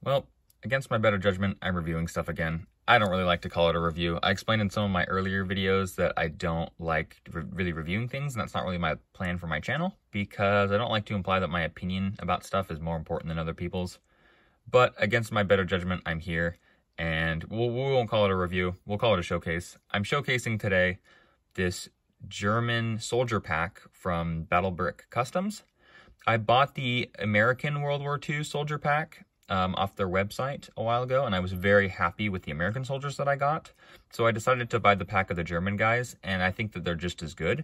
Well, against my better judgment, I'm reviewing stuff again. I don't really like to call it a review. I explained in some of my earlier videos that I don't like really reviewing things, and that's not really my plan for my channel, because I don't like to imply that my opinion about stuff is more important than other people's. But against my better judgment, I'm here, and we won't call it a review. We'll call it a showcase. I'm showcasing today this German soldier pack from BattleBrick Customs. I bought the American World War II soldier pack off their website a while ago, and I was very happy with the American soldiers that I got. So I decided to buy the pack of the German guys, and I think that they're just as good.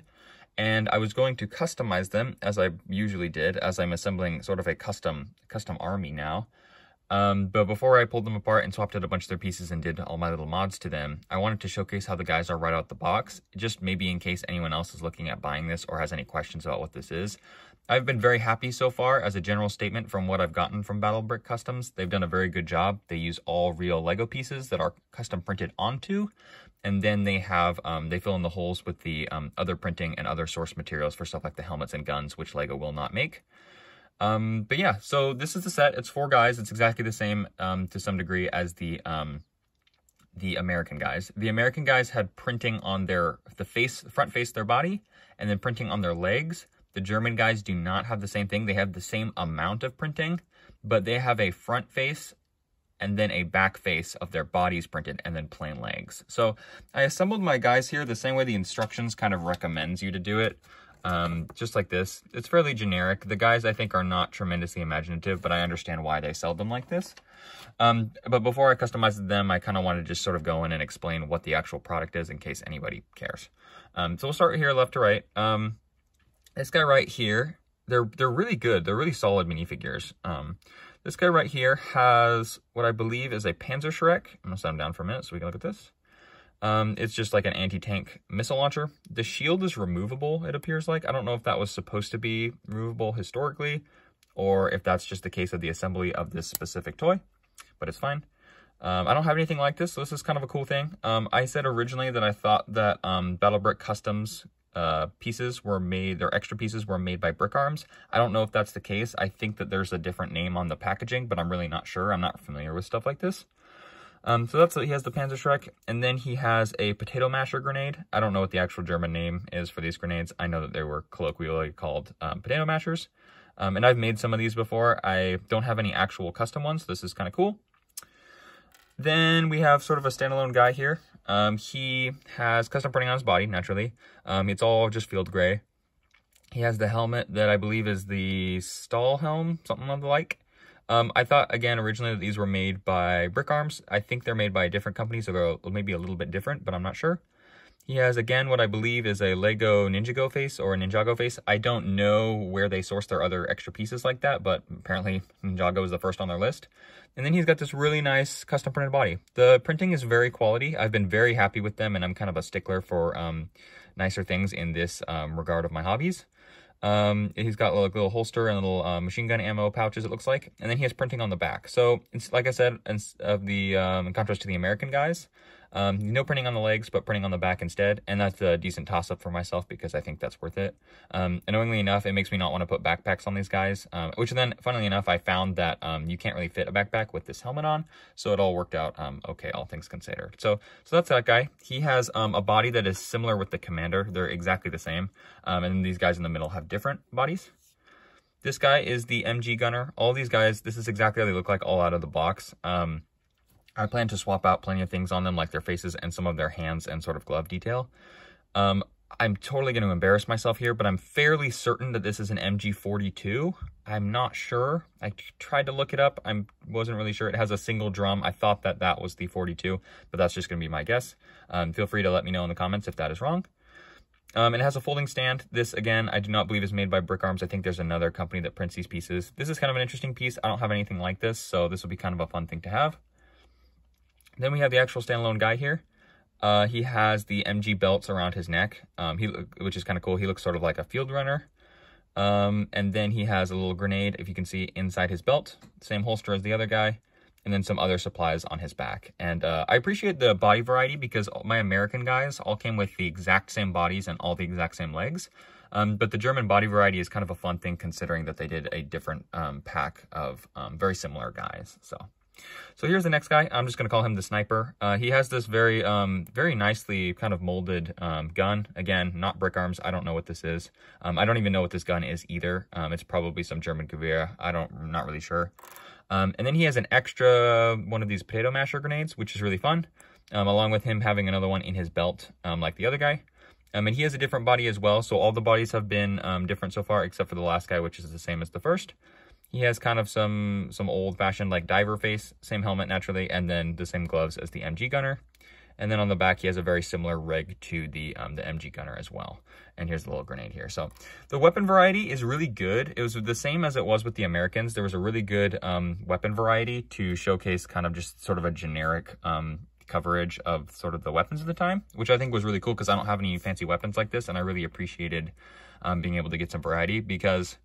And I was going to customize them, as I usually did, as I'm assembling sort of a custom army now. But before I pulled them apart and swapped out a bunch of their pieces and did all my little mods to them, I wanted to showcase how the guys are right out the box, just maybe in case anyone else is looking at buying this or has any questions about what this is. I've been very happy so far as a general statement from what I've gotten from BattleBrick Customs. They've done a very good job. They use all real Lego pieces that are custom printed onto, and then they have, they fill in the holes with the other printing and other source materials for stuff like the helmets and guns, which Lego will not make. But yeah, so this is the set. It's 4 guys. It's exactly the same to some degree as the American guys. The American guys had printing on the front face of their body, and then printing on their legs. The German guys do not have the same thing. They have the same amount of printing, but they have a front face and then a back face of their bodies printed, and then plain legs. So I assembled my guys here the same way the instructions kind of recommends you to do it. Just like this. It's fairly generic. The guys, I think, are not tremendously imaginative, but I understand why they sell them like this. But before I customized them, I kind of wanted to just sort of go in and explain what the actual product is in case anybody cares. So we'll start here left to right. This guy right here, they're really good. They're really solid minifigures. This guy right here has what I believe is a Panzerschreck. I'm gonna set him down for a minute so we can look at this. It's just like an anti-tank missile launcher. The shield is removable, it appears like. I don't know if that was supposed to be removable historically, or if that's just the case of the assembly of this specific toy, but it's fine. I don't have anything like this, so this is kind of a cool thing. I said originally that I thought that BattleBrick Customs pieces were made, their extra pieces were made by Brick Arms. I don't know if that's the case. I think that there's a different name on the packaging, but I'm really not sure. I'm not familiar with stuff like this. So that's he has the Panzerschreck, and then he has a potato masher grenade. I don't know what the actual German name is for these grenades. I know that they were colloquially called potato mashers. And I've made some of these before. I don't have any actual custom ones, so this is kind of cool. Then we have sort of a standalone guy here. He has custom printing on his body, naturally. It's all just field gray. He has the helmet that I believe is the Stahl helm, something of the like. I thought, again, originally that these were made by Brick Arms. I think they're made by a different company, so they're maybe a little bit different, but I'm not sure. He has, again, what I believe is a Lego Ninjago face or a Ninjago face. I don't know where they source their other extra pieces like that, but apparently Ninjago is the first on their list. And then he's got this really nice custom printed body. The printing is very quality. I've been very happy with them, and I'm kind of a stickler for nicer things in this regard of my hobbies. He's got like a little holster and little machine gun ammo pouches, it looks like. And then he has printing on the back. So, it's, like I said, in contrast to the American guys, no printing on the legs, but printing on the back instead. And that's a decent toss-up for myself because I think that's worth it. Annoyingly enough, it makes me not want to put backpacks on these guys, which then, funnily enough, I found that you can't really fit a backpack with this helmet on. So it all worked out okay, all things considered. So that's that guy. He has a body that is similar with the Commander. They're exactly the same. And then these guys in the middle have different bodies. This guy is the MG Gunner. All these guys, this is exactly how they look like all out of the box. I plan to swap out plenty of things on them, like their faces and some of their hands and sort of glove detail. I'm totally going to embarrass myself here, but I'm fairly certain that this is an MG42. I'm not sure. I tried to look it up. I wasn't really sure. It has a single drum. I thought that that was the 42, but that's just going to be my guess. Feel free to let me know in the comments if that is wrong. It has a folding stand. This, again, I do not believe is made by Brick Arms. I think there's another company that prints these pieces. This is kind of an interesting piece. I don't have anything like this, so this will be kind of a fun thing to have. Then we have the actual standalone guy here. He has the MG belts around his neck, which is kind of cool. He looks sort of like a field runner. And then he has a little grenade, if you can see, inside his belt. Same holster as the other guy. And then some other supplies on his back. And I appreciate the body variety because my American guys all came with the exact same bodies and all the exact same legs. But the German body variety is kind of a fun thing considering that they did a different pack of very similar guys. So So here's the next guy. I'm just going to call him the Sniper. He has this very nicely kind of molded gun. Again, not brick arms. I don't know what this is. I don't even know what this gun is either. It's probably some German Gewehr. I'm not really sure. And then he has an extra one of these potato masher grenades, which is really fun, along with him having another one in his belt, like the other guy. And he has a different body as well, so all the bodies have been different so far, except for the last guy, which is the same as the first. He has kind of some old-fashioned like diver face, same helmet naturally, and then the same gloves as the MG gunner. And then on the back, he has a very similar rig to the MG gunner as well. And here's the little grenade here. So the weapon variety is really good. It was the same as it was with the Americans. There was a really good weapon variety to showcase kind of just sort of a generic coverage of sort of the weapons of the time, which I think was really cool because I don't have any fancy weapons like this, and I really appreciated being able to get some variety because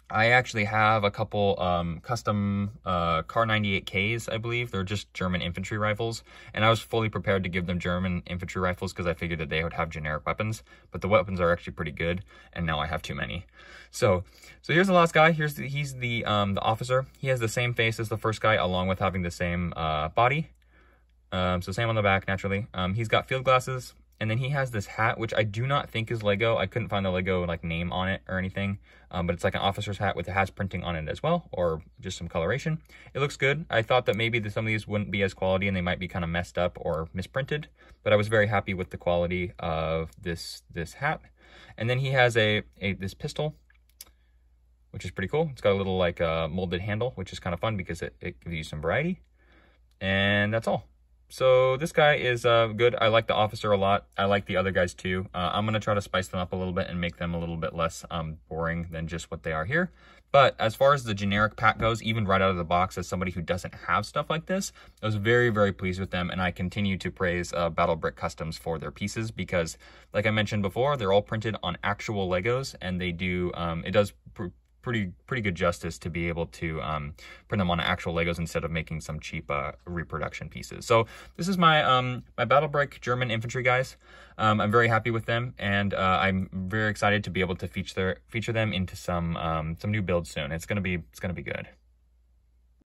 I actually have a couple custom Kar 98Ks, I believe. They're just German infantry rifles, and I was fully prepared to give them German infantry rifles because I figured that they would have generic weapons, but the weapons are actually pretty good, and now I have too many. So here's the last guy. He's the officer. He has the same face as the first guy, along with having the same body. So same on the back, naturally. He's got field glasses. And then he has this hat, which I do not think is Lego. I couldn't find the Lego like name on it or anything. But it's like an officer's hat with the hat's printing on it as well, or just some coloration. It looks good. I thought that maybe some of these wouldn't be as quality and they might be kind of messed up or misprinted. But I was very happy with the quality of this hat. And then he has this pistol, which is pretty cool. It's got a little like molded handle, which is kind of fun because it gives you some variety. And that's all. So this guy is good. I like the officer a lot. I like the other guys too. I'm going to try to spice them up a little bit and make them a little bit less boring than just what they are here. But as far as the generic pack goes, even right out of the box, as somebody who doesn't have stuff like this, I was very, very pleased with them. And I continue to praise BattleBrick Customs for their pieces because, like I mentioned before, they're all printed on actual Legos, and they do, it does pretty good justice to be able to print them on actual Legos instead of making some cheap reproduction pieces. So this is my my BattleBrick German infantry guys. I'm very happy with them, and I'm very excited to be able to feature them into some new builds soon. It's gonna be good.